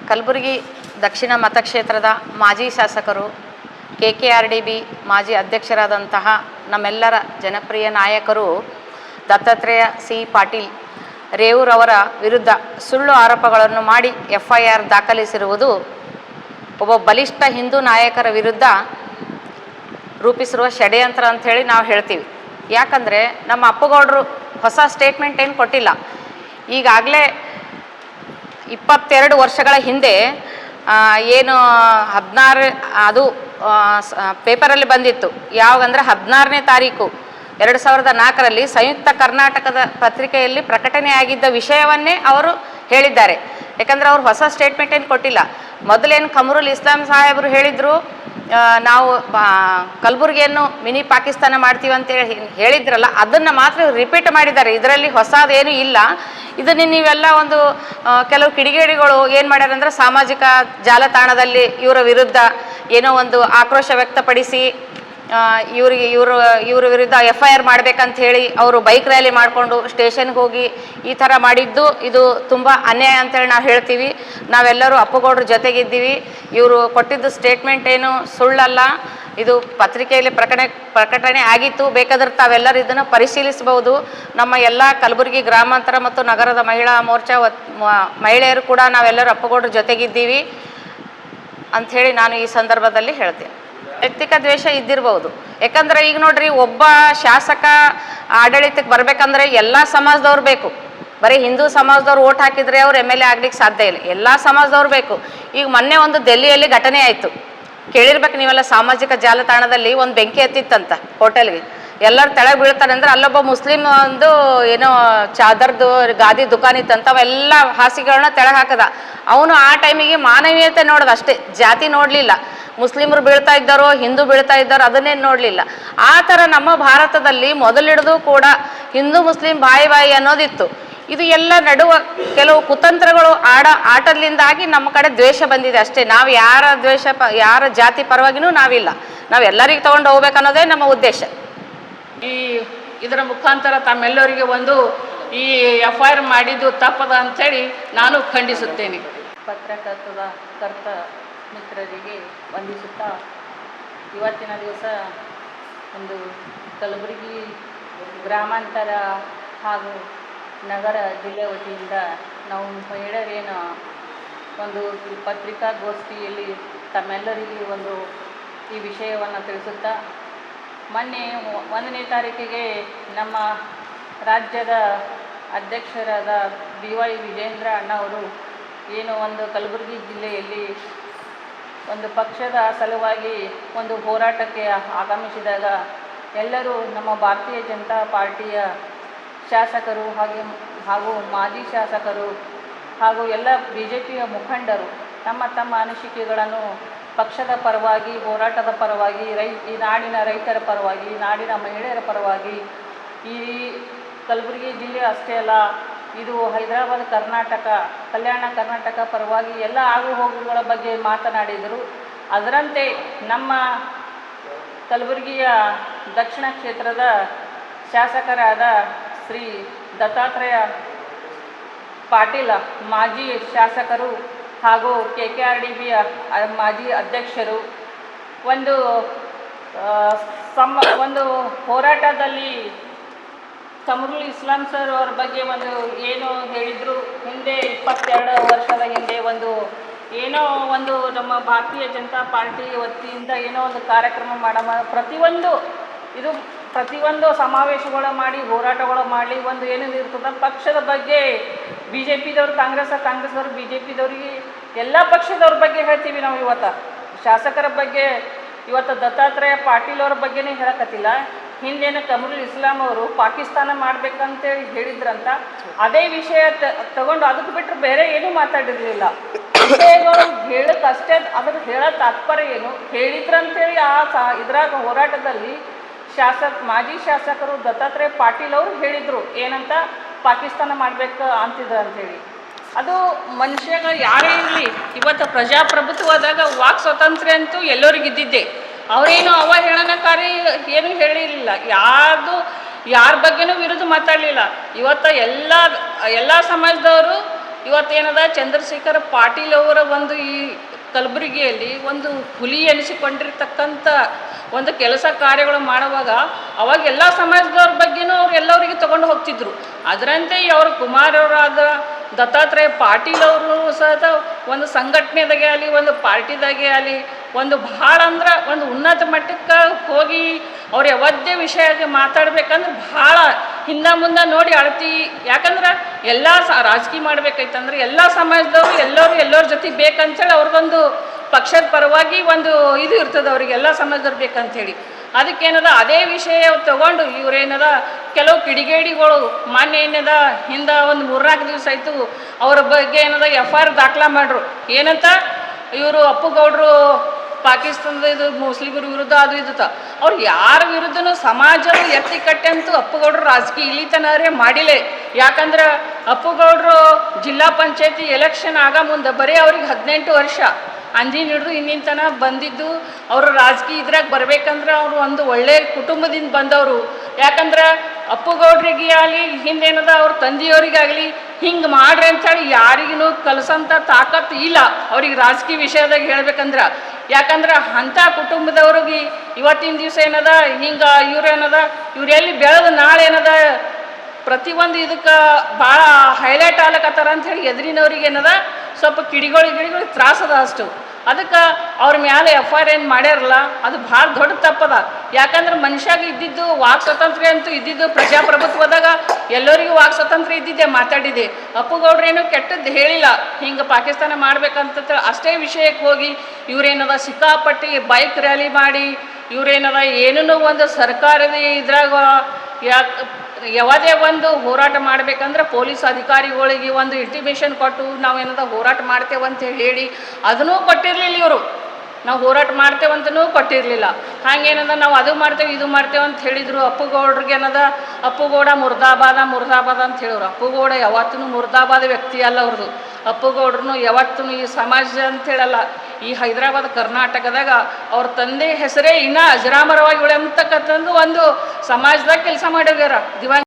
ಕಲಬುರಗಿ ದಕ್ಷಿಣ ಮತಕ್ಷೇತ್ರದ ಮಾಜಿ ಶಾಸಕರು KKRDB ಮಾಜಿ ಅಧ್ಯಕ್ಷರಾದಂತಹ ನಮ್ಮೆಲ್ಲರ ಜನಪ್ರಿಯ ನಾಯಕರು ದತ್ತಾತ್ರೇಯ ಸಿ ಪಾಟೀಲ್ ರೇವೂರವರ ವಿರುದ್ಧ ಸುಳ್ಳು ಆರೋಪಗಳನ್ನು ಮಾಡಿ FIR ದಾಖಲಿಸಿರುವುದು ಒಬ್ಬ ಬಲಿಷ್ಠ ಹಿಂದೂ ನಾಯಕರ ವಿರುದ್ಧ ರೂಪಿಸಿರುವ ಷಡ್ಯಂತ್ರ ಅಂಥೇಳಿ ನಾವು ಹೇಳ್ತೀವಿ. ಯಾಕಂದರೆ ನಮ್ಮ ಅಪ್ಪಗೌಡರು ಹೊಸ ಸ್ಟೇಟ್ಮೆಂಟ್ ಏನು ಕೊಟ್ಟಿಲ್ಲ. ಈಗಾಗಲೇ 22 ವರ್ಷಗಳ ಹಿಂದೆ ಏನು 16 ಅದು ಪೇಪರಲ್ಲಿ ಬಂದಿತ್ತು. ಯಾವಾಗಂದರೆ 16ನೇ ತಾರೀಕು 2004ರಲ್ಲಿ ಸಂಯುಕ್ತ ಕರ್ನಾಟಕದ ಪತ್ರಿಕೆಯಲ್ಲಿ ಪ್ರಕಟಣೆಯಾಗಿದ್ದ ವಿಷಯವನ್ನೇ ಅವರು ಹೇಳಿದ್ದಾರೆ. ಯಾಕಂದರೆ ಅವರು ಹೊಸ ಸ್ಟೇಟ್ಮೆಂಟ್ ಏನು ಕೊಟ್ಟಿಲ್ಲ. ಮೊದಲೇನು ಕಮರುಲ್ ಇಸ್ಲಾಂ ಸಾಹೇಬರು ಹೇಳಿದರು, ನಾವು ಕಲಬುರಗಿಯನ್ನು ಮಿನಿ ಪಾಕಿಸ್ತಾನ ಮಾಡ್ತೀವಿ ಅಂತೇಳಿ ಹೇಳಿದ್ರಲ್ಲ, ಅದನ್ನು ಮಾತ್ರ ರಿಪೀಟ್ ಮಾಡಿದ್ದಾರೆ. ಇದರಲ್ಲಿ ಹೊಸದೇನು ಇಲ್ಲ. ಇದನ್ನು ನೀವೆಲ್ಲ ಒಂದು ಕೆಲವು ಕಿಡಿಗೇಡಿಗಳು ಏನು ಮಾಡ್ಯಾರ ಅಂದರೆ ಸಾಮಾಜಿಕ ಜಾಲತಾಣದಲ್ಲಿ ಇವರ ವಿರುದ್ಧ ಏನೋ ಒಂದು ಆಕ್ರೋಶ ವ್ಯಕ್ತಪಡಿಸಿ ಇವ್ರ ವಿರುದ್ಧ FIR ಮಾಡಬೇಕಂತ ಹೇಳಿ ಅವರು ಬೈಕ್ ರ್ಯಾಲಿ ಮಾಡಿಕೊಂಡು ಸ್ಟೇಷನ್ಗೆ ಹೋಗಿ ಈ ಥರ ಮಾಡಿದ್ದು ಇದು ತುಂಬ ಅನ್ಯಾಯ ಅಂತೇಳಿ ನಾವು ಹೇಳ್ತೀವಿ. ನಾವೆಲ್ಲರೂ ಅಪ್ಪಗೌಡ್ರ ಜೊತೆಗಿದ್ದೀವಿ. ಇವರು ಕೊಟ್ಟಿದ್ದು ಸ್ಟೇಟ್ಮೆಂಟ್ ಏನು ಸುಳ್ಳಲ್ಲ, ಇದು ಪತ್ರಿಕೆಯಲ್ಲಿ ಪ್ರಕಟಣೆ ಆಗಿತ್ತು. ಬೇಕಾದ್ರೆ ತಾವೆಲ್ಲರೂ ಇದನ್ನು ಪರಿಶೀಲಿಸಬಹುದು. ನಮ್ಮ ಎಲ್ಲ ಕಲಬುರಗಿ ಗ್ರಾಮಾಂತರ ಮತ್ತು ನಗರದ ಮಹಿಳಾ ಮೋರ್ಚಾ ಮಹಿಳೆಯರು ಕೂಡ ನಾವೆಲ್ಲರೂ ಅಪ್ಪಗೌಡ್ರ ಜೊತೆಗಿದ್ದೀವಿ ಅಂಥೇಳಿ ನಾನು ಈ ಸಂದರ್ಭದಲ್ಲಿ ಹೇಳ್ತೇನೆ. ವೈಯಕ್ತಿಕ ದ್ವೇಷ ಇದ್ದಿರ್ಬೋದು. ಯಾಕಂದರೆ ಈಗ ನೋಡ್ರಿ, ಒಬ್ಬ ಶಾಸಕ ಆಡಳಿತಕ್ಕೆ ಬರಬೇಕಂದ್ರೆ ಎಲ್ಲ ಸಮಾಜದವ್ರು ಬೇಕು. ಬರೀ ಹಿಂದೂ ಸಮಾಜದವ್ರು ಓಟ್ ಹಾಕಿದರೆ ಅವ್ರು MLA ಆಗ್ಲಿಕ್ಕೆ ಸಾಧ್ಯ ಇಲ್ಲ. ಎಲ್ಲ ಸಮಾಜದವ್ರು ಬೇಕು. ಈಗ ಮೊನ್ನೆ ಒಂದು ಡೆಲ್ಲಿಯಲ್ಲಿ ಘಟನೆ ಆಯಿತು, ಕೇಳಿರ್ಬೇಕು ನೀವೆಲ್ಲ. ಸಾಮಾಜಿಕ ಜಾಲತಾಣದಲ್ಲಿ ಒಂದು ಬೆಂಕಿ ಹತ್ತಿತ್ತಂತ ಹೋಟೆಲ್ಗೆ. ಎಲ್ಲರೂ ತೆಳಗೆ ಬೀಳ್ತಾರೆ ಅಂದರೆ ಅಲ್ಲೊಬ್ಬ ಮುಸ್ಲಿಂ ಒಂದು ಏನೋ ಚಾದರ್ದು ಗಾದಿ ದುಕಾನ್ ಇತ್ತಂತ, ಅವೆಲ್ಲ ಹಾಸಿಗೆಗಳನ್ನ ತೆಳಗೆ ಹಾಕದ. ಅವನು ಆ ಟೈಮಿಗೆ ಮಾನವೀಯತೆ ನೋಡೋದು ಅಷ್ಟೇ, ಜಾತಿ ನೋಡಲಿಲ್ಲ. ಮುಸ್ಲಿಮರು ಬೀಳ್ತಾ ಇದ್ದಾರೋ ಹಿಂದೂ ಬೀಳ್ತಾ ಇದ್ದಾರೋ ಅದನ್ನೇನು ನೋಡಲಿಲ್ಲ. ಆ ಥರ ನಮ್ಮ ಭಾರತದಲ್ಲಿ ಮೊದಲಿಡಿದು ಕೂಡ ಹಿಂದೂ ಮುಸ್ಲಿಂ ಬಾಯಿ ಅನ್ನೋದಿತ್ತು. ಇದು ಎಲ್ಲ ನಡುವ ಕೆಲವು ಕುತಂತ್ರಗಳು ಆಟದಿಂದಾಗಿ ನಮ್ಮ ಕಡೆ ದ್ವೇಷ ಬಂದಿದೆ ಅಷ್ಟೇ. ನಾವು ಯಾರ ಜಾತಿ ಪರವಾಗಿನೂ ನಾವಿಲ್ಲ. ನಾವೆಲ್ಲರಿಗೆ ತೊಗೊಂಡು ಹೋಗ್ಬೇಕನ್ನೋದೇ ನಮ್ಮ ಉದ್ದೇಶ. ಇದರ ಮುಖಾಂತರ ತಮ್ಮೆಲ್ಲರಿಗೆ ಒಂದು ಈ FIR ಮಾಡಿದ್ದು ತಪ್ಪದ ಅಂಥೇಳಿ ನಾನು ಖಂಡಿಸುತ್ತೇನೆ. ಪತ್ರಕರ್ತ ಮಿತ್ರರಿಗೆ ವಂದಿಸುತ್ತಾ, ಇವತ್ತಿನ ದಿವಸ ಒಂದು ಕಲಬುರಗಿ ಗ್ರಾಮಾಂತರ ಹಾಗೂ ನಗರ ಜಿಲ್ಲೆ ವತಿಯಿಂದ ನಾವು ಮಹಿಳೆಯರೇನು ಒಂದು ಪತ್ರಿಕಾಗೋಷ್ಠಿಯಲ್ಲಿ ತಮ್ಮೆಲ್ಲರಿಗೆ ಒಂದು ಈ ವಿಷಯವನ್ನು ತಿಳಿಸುತ್ತಾ, ಮೊನ್ನೆ 1ನೇ ತಾರೀಕಿಗೆ ನಮ್ಮ ರಾಜ್ಯದ ಅಧ್ಯಕ್ಷರಾದ BY ವಿಜೇಂದ್ರ ಅಣ್ಣವರು ಏನು ಒಂದು ಕಲಬುರಗಿ ಜಿಲ್ಲೆಯಲ್ಲಿ ಒಂದು ಪಕ್ಷದ ಸಲುವಾಗಿ ಒಂದು ಹೋರಾಟಕ್ಕೆ ಆಗಮಿಸಿದಾಗ ಎಲ್ಲರೂ ನಮ್ಮ ಭಾರತೀಯ ಜನತಾ ಪಾರ್ಟಿಯ ಶಾಸಕರು ಹಾಗೂ ಮಾಜಿ ಶಾಸಕರು ಹಾಗೂ ಎಲ್ಲ BJPಯ ಮುಖಂಡರು ತಮ್ಮ ಅನಿಸಿಕೆಗಳನ್ನು ಪಕ್ಷದ ಪರವಾಗಿ, ಹೋರಾಟದ ಪರವಾಗಿ, ಈ ನಾಡಿನ ರೈತರ ಪರವಾಗಿ, ನಾಡಿನ ಮಹಿಳೆಯರ ಪರವಾಗಿ, ಈ ಕಲಬುರಗಿ ಜಿಲ್ಲೆ ಅಷ್ಟೇ ಅಲ್ಲ, ಇದು ಹೈದರಾಬಾದ್ ಕಲ್ಯಾಣ ಕರ್ನಾಟಕ ಪರವಾಗಿ ಎಲ್ಲ ಆಗುಹೋಗುಗಳ ಬಗ್ಗೆ ಮಾತನಾಡಿದರು. ಅದರಂತೆ ನಮ್ಮ ಕಲಬುರಗಿಯ ದಕ್ಷಿಣ ಕ್ಷೇತ್ರದ ಶಾಸಕರಾದ ಶ್ರೀ ದತ್ತಾತ್ರೇಯ ಪಾಟೀಲ್ ಮಾಜಿ ಶಾಸಕರು ಹಾಗೂ KKRDBಯ ಮಾಜಿ ಅಧ್ಯಕ್ಷರು ಒಂದು ಹೋರಾಟದಲ್ಲಿ ಕಮರುಲ್ ಇಸ್ಲಾಂ ಸರ್ ಅವ್ರ ಬಗ್ಗೆ ಒಂದು ಏನು ಹೇಳಿದರು. ಹಿಂದೆ 22 ವರ್ಷದ ಹಿಂದೆ ಏನೋ ಒಂದು ನಮ್ಮ ಭಾರತೀಯ ಜನತಾ ಪಾರ್ಟಿ ವತಿಯಿಂದ ಏನೋ ಒಂದು ಕಾರ್ಯಕ್ರಮ ಪ್ರತಿಯೊಂದು ಸಮಾವೇಶಗಳು ಮಾಡಿ, ಹೋರಾಟಗಳು ಮಾಡಿ, ಒಂದು ಏನೇನು ಇರ್ತದೆ ಪಕ್ಷದ ಬಗ್ಗೆ BJPದವ್ರು ಕಾಂಗ್ರೆಸ್ದವ್ರು BJPದವ್ರಿಗೆ ಎಲ್ಲ ಪಕ್ಷದವ್ರ ಬಗ್ಗೆ ಹೇಳ್ತೀವಿ ನಾವು. ಇವತ್ತು ಶಾಸಕರ ಬಗ್ಗೆ ಇವತ್ತು ದತ್ತಾತ್ರೇಯ ಪಾಟೀಲ್ ಅವ್ರ ಬಗ್ಗೆನೇ ಹೇಳಕತ್ತಿಲ್ಲ. ಹಿಂದೇನು ಕಮರುಲ್ ಇಸ್ಲಾಂ ಅವರು ಪಾಕಿಸ್ತಾನ ಮಾಡ್ಬೇಕಂತೇಳಿ ಹೇಳಿದ್ರಂತ, ಅದೇ ವಿಷಯ ತಗೊಂಡು ಅದಕ್ಕೆ ಬಿಟ್ಟರೆ ಬೇರೆ ಏನೂ ಮಾತಾಡಿರಲಿಲ್ಲ. ವಿಷಯಗಳು ಹೇಳಕ್ಕಷ್ಟೇ, ಅದಕ್ಕೆ ಹೇಳೋ ತಾತ್ಪರ್ಯ ಏನು ಹೇಳಿದ್ರಂತೇಳಿ ಇದ್ರಾಗ ಹೋರಾಟದಲ್ಲಿ ಮಾಜಿ ಶಾಸಕರು ದತ್ತಾತ್ರೇಯ ಪಾಟೀಲ್ ಅವರು ಹೇಳಿದರು ಏನಂತ, ಪಾಕಿಸ್ತಾನ ಮಾಡಬೇಕು ಅಂತಿದ್ರು ಅಂಥೇಳಿ. ಅದು ಮನುಷ್ಯಗ ಯಾರೇ ಇರಲಿ, ಇವತ್ತು ಪ್ರಜಾಪ್ರಭುತ್ವದಾಗ ವಾಕ್ ಸ್ವಾತಂತ್ರ್ಯ ಅಂತೂ ಎಲ್ಲರಿಗಿದ್ದಿದ್ದೆ. ಅವರೇನು ಅವಹೇಳನಕಾರಿ ಏನೂ ಹೇಳಿರಲಿಲ್ಲ, ಯಾರ ಬಗ್ಗೆನೂ ವಿರುದ್ಧ ಮಾತಾಡಲಿಲ್ಲ. ಇವತ್ತು ಎಲ್ಲ ಸಮಾಜದವರು ಇವತ್ತೇನದ ಚಂದ್ರಶೇಖರ ಪಾಟೀಲ್ ಅವರ ಒಂದು ಈ ಕಲಬುರಗಿಯಲ್ಲಿ ಒಂದು ಹುಲಿ ಎನಿಸಿಕೊಂಡಿರ್ತಕ್ಕಂಥ ಒಂದು ಕೆಲಸ ಕಾರ್ಯಗಳು ಮಾಡುವಾಗ ಅವಾಗ ಎಲ್ಲ ಸಮಾಜದವ್ರ ಬಗ್ಗೆನೂ ಅವ್ರು ಎಲ್ಲರಿಗೆ ತಗೊಂಡು ಹೋಗ್ತಿದ್ರು. ಅದರಂತೆ ಅವರು ಕುಮಾರ್ ಅವರಾದ ದತ್ತಾತ್ರೇಯ ಪಾಟೀಲ್ ಅವರು ಸಹ ಒಂದು ಸಂಘಟನೆದಾಗೆ ಆಗಲಿ ಒಂದು ಪಾರ್ಟಿದಾಗೆ ಆಗಲಿ ಒಂದು ಭಾಳ ಅಂದ್ರೆ ಒಂದು ಉನ್ನತ ಮಟ್ಟಕ್ಕೆ ಹೋಗಿ ಅವ್ರು ಯಾವತ್ತೇ ವಿಷಯ ಮಾತಾಡ್ಬೇಕಂದ್ರೆ ಭಾಳ ಹಿಂದೆ ಮುಂದೆ ನೋಡಿ ಅಳ್ತಿ. ಯಾಕಂದ್ರೆ ಎಲ್ಲ ರಾಜಕೀಯ ಮಾಡ್ಬೇಕಾಯ್ತಂದ್ರೆ ಎಲ್ಲ ಸಮಾಜದವರು ಎಲ್ಲರ ಜೊತೆ ಬೇಕಂತೇಳಿ ಅವ್ರಿಗೊಂದು ಪಕ್ಷದ ಪರವಾಗಿ ಒಂದು ಇದು ಇರ್ತದೆ, ಅವ್ರಿಗೆ ಎಲ್ಲ ಸಮಾಜದವ್ರು ಬೇಕಂತೇಳಿ. ಅದಕ್ಕೇನದ ಅದೇ ವಿಷಯ ತಗೊಂಡು ಇವರೇನದ ಕೆಲವು ಕಿಡಿಗೇಡಿಗಳು ಮಾನ್ಯ ಏನದ ಹಿಂದೆ ಒಂದು 3-4 ದಿವಸ ಆಯಿತು ಅವ್ರ ಬಗ್ಗೆ ಏನದ FIR ದಾಖಲಾ ಮಾಡ್ರು. ಏನಂತ ಇವರು ಅಪ್ಪುಗೌಡರು ಪಾಕಿಸ್ತಾನದ ಇದು ಮುಸ್ಲಿಮರ ವಿರುದ್ಧ ಅದು ಇದ್ದ ಅವ್ರು ಯಾರ ವಿರುದ್ಧನೂ ಸಮಾಜದ ಎತ್ತಿಕಟ್ಟೆ ಅಂತೂ ಅಪ್ಪುಗೌಡರು ರಾಜಕೀಯ ಇಳಿತನರೇ ಮಾಡಿಲ್ಲ. ಯಾಕಂದ್ರೆ ಅಪ್ಪುಗೌಡರು ಜಿಲ್ಲಾ ಪಂಚಾಯತಿ ಎಲೆಕ್ಷನ್ ಆಗ ಮುಂದೆ ಬರೀ ಅವ್ರಿಗೆ 18 ವರ್ಷ ಅಂಜಿನ ಹಿಡಿದು ಇನ್ನಿನ ತನಕ ಬಂದಿದ್ದು. ಅವರು ರಾಜಕೀಯ ಇದ್ರಾಗ ಬರ್ಬೇಕಂದ್ರೆ ಅವರು ಒಂದು ಒಳ್ಳೆಯ ಕುಟುಂಬದಿಂದ ಬಂದವರು. ಯಾಕಂದ್ರೆ ಅಪ್ಪುಗೌಡ್ರಿಗೆ ಆಗಲಿ ಹಿಂದೇನದ ಅವ್ರ ತಂದೆಯವರಿಗಾಗಲಿ ಹಿಂಗೆ ಮಾಡ್ರಿ ಅಂಥೇಳಿ ಯಾರಿಗೂ ಕಲಿಸೋಂಥ ತಾಕತ್ತು ಇಲ್ಲ ಅವ್ರಿಗೆ ರಾಜಕೀಯ ವಿಷಯದಾಗ ಹೇಳ್ಬೇಕಂದ್ರೆ. ಯಾಕಂದ್ರೆ ಅಂಥ ಕುಟುಂಬದವ್ರಿಗೆ ಇವತ್ತಿನ ದಿವಸ ಏನದ ಹಿಂಗೆ ಇವ್ರೇನದ ಇವರೆಲ್ಲಿ ಬೆಳೆದು ನಾಳೆ ಏನದ ಪ್ರತಿಯೊಂದು ಇದಕ್ಕೆ ಭಾಳ ಹೈಲೈಟ್ ಆಗ್ಲಕತ್ತಾರ ಅಂಥೇಳಿ ಎದುರಿನವ್ರಿಗೆ ಏನದ ಸ್ವಲ್ಪ ಗಿಡಿಗಳಿಗೆ ತ್ರಾಸದ ಅಷ್ಟು. ಅದಕ್ಕೆ ಅವ್ರ ಮೇಲೆ FIR ಏನು ಮಾಡ್ಯಾರಲ್ಲ ಅದು ಭಾಳ ದೊಡ್ಡ ತಪ್ಪದ. ಯಾಕಂದ್ರೆ ಮನುಷ್ಯಾಗ ಇದ್ದಿದ್ದು ವಾಕ್ ಸ್ವಾತಂತ್ರ್ಯ ಅಂತೂ ಇದ್ದಿದ್ದು ಪ್ರಜಾಪ್ರಭುತ್ವದಾಗ ಎಲ್ಲರಿಗೂ ವಾಕ್ ಸ್ವಾತಂತ್ರ್ಯ ಇದ್ದಿದ್ದೆ, ಮಾತಾಡಿದ್ದೆ. ಅಪ್ಪುಗೌಡ್ರೇನು ಕೆಟ್ಟದ್ದು ಹೇಳಿಲ್ಲ ಹಿಂಗೆ ಪಾಕಿಸ್ತಾನ ಮಾಡ್ಬೇಕಂತ ಅಷ್ಟೇ ವಿಷಯಕ್ಕೆ ಹೋಗಿ ಇವರೇನದ ಸಿಕ್ಕಾಪಟ್ಟಿ ಬೈಕ್ ರ್ಯಾಲಿ ಮಾಡಿ ಇವರೇನದ ಏನೂ ಒಂದು ಸರ್ಕಾರದ ಇದ್ರಾಗ ಯಾವುದೇ ಒಂದು ಹೋರಾಟ ಮಾಡಬೇಕಂದ್ರೆ ಪೊಲೀಸ್ ಅಧಿಕಾರಿಗಳಿಗೆ ಒಂದು ಇಂಟಿಮೇಷನ್ ಕೊಟ್ಟು ನಾವೇನದ ಹೋರಾಟ ಮಾಡ್ತೇವಂತ ಹೇಳಿ ಅದನ್ನೂ ಕೊಟ್ಟಿರಲಿಲ್ಲ ಇವರು. ನಾವು ಹೋರಾಟ ಮಾಡ್ತೇವಂತನೂ ಕೊಟ್ಟಿರಲಿಲ್ಲ. ಹಾಗೇನದ ನಾವು ಅದು ಮಾಡ್ತೇವೆ ಇದು ಮಾಡ್ತೇವೆ ಅಂತ ಹೇಳಿದರು. ಅಪ್ಪುಗೌಡ್ರಿಗೆ ಏನದ ಅಪ್ಪುಗೌಡ ಮುರ್ದಾಬಾದ ಅಂತ ಹೇಳಿದ್ರು. ಅಪ್ಪುಗೌಡ ಯಾವತ್ತೂ ಮುರ್ದಾಬಾದ ವ್ಯಕ್ತಿ ಅಲ್ಲ ಅವ್ರದ್ದು. ಅಪ್ಪುಗೌಡ್ರನ್ನು ಯಾವತ್ತೂ ಈ ಸಮಾಜ ಅಂತ ಹೇಳಲ್ಲ, ಈ ಹೈದರಾಬಾದ್ ಕರ್ನಾಟಕದಾಗ ಅವ್ರ ತಂದೆ ಹೆಸರೇ ಇನ್ನೂ ಅಜರಾಮರವಾಗಿ ಉಳಿಯಂತಕ್ಕಂಥದ್ದು ಒಂದು ಸಮಾಜದಾಗ ಕೆಲಸ ಮಾಡಿದಾರ. ದಿವಾಂಗ